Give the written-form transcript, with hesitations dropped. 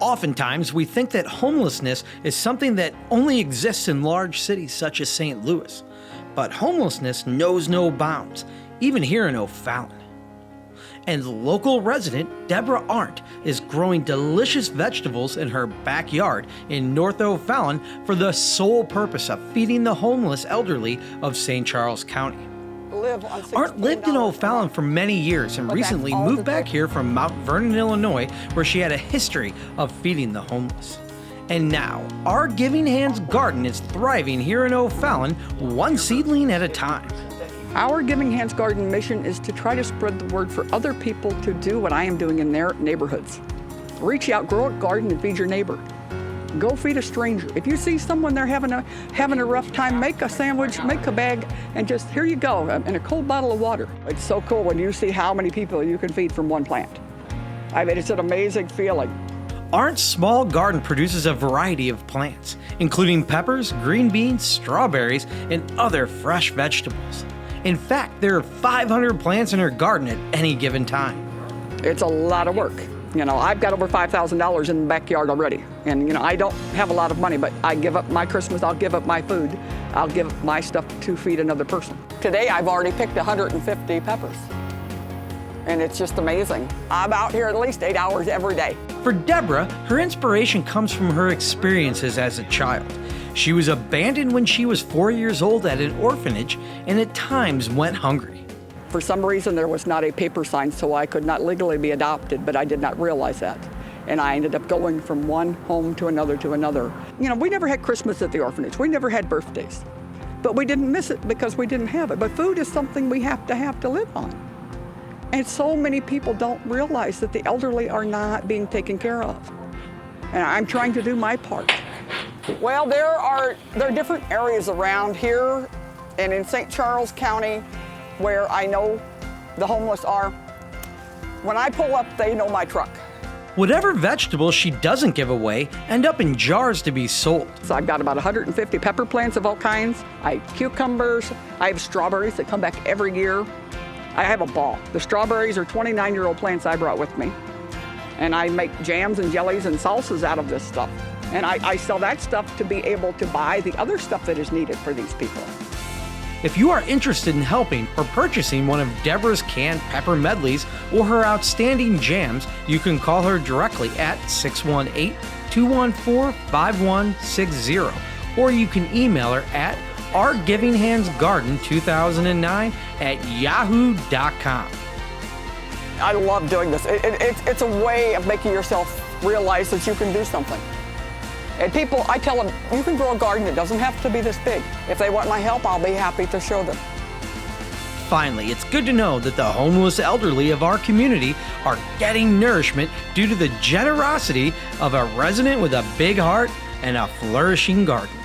Oftentimes, we think that homelessness is something that only exists in large cities such as St. Louis. But homelessness knows no bounds, even here in O'Fallon. And local resident Debbra Arndt is growing delicious vegetables in her backyard in North O'Fallon for the sole purpose of feeding the homeless elderly of St. Charles County. Arndt lived in O'Fallon for many years and recently moved back here from Mount Vernon, Illinois, where she had a history of feeding the homeless. And now, our Giving Hands garden is thriving here in O'Fallon, one seedling at a time. Our Giving Hands garden mission is to try to spread the word for other people to do what I am doing in their neighborhoods. Reach out, grow a garden, and feed your neighbor. Go feed a stranger. If you see someone there having a rough time, make a sandwich, make a bag, and just, here you go, and a cold bottle of water. It's so cool when you see how many people you can feed from one plant. I mean, it's an amazing feeling. Arndt's small garden produces a variety of plants, including peppers, green beans, strawberries, and other fresh vegetables. In fact, there are 500 plants in her garden at any given time. It's a lot of work. You know, I've got over $5,000 in the backyard already. And, you know, I don't have a lot of money, but I give up my Christmas, I'll give up my food, I'll give up my stuff to feed another person. Today, I've already picked 150 peppers. And it's just amazing. I'm out here at least 8 hours every day. For Debbra, her inspiration comes from her experiences as a child. She was abandoned when she was 4 years old at an orphanage and at times went hungry. For some reason, there was not a paper sign, so I could not legally be adopted, but I did not realize that. And I ended up going from one home to another to another. You know, we never had Christmas at the orphanage. We never had birthdays. But we didn't miss it because we didn't have it. But food is something we have to live on. And so many people don't realize that the elderly are not being taken care of. And I'm trying to do my part. Well, there are different areas around here and in St. Charles County where I know the homeless are. When I pull up, they know my truck. Whatever vegetables she doesn't give away end up in jars to be sold. So I've got about 150 pepper plants of all kinds. I have cucumbers. I have strawberries that come back every year. I have a ball. The strawberries are 29-year-old plants I brought with me. And I make jams and jellies and salsas out of this stuff. And I sell that stuff to be able to buy the other stuff that is needed for these people. If you are interested in helping or purchasing one of Debra's canned pepper medleys or her outstanding jams, you can call her directly at 618-214-5160, or you can email her at ourgivinghandsgarden2009@yahoo.com. I love doing this. It's a way of making yourself realize that you can do something. And people, I tell them, you can grow a garden. It doesn't have to be this big. If they want my help, I'll be happy to show them. Finally, it's good to know that the homeless elderly of our community are getting nourishment due to the generosity of a resident with a big heart and a flourishing garden.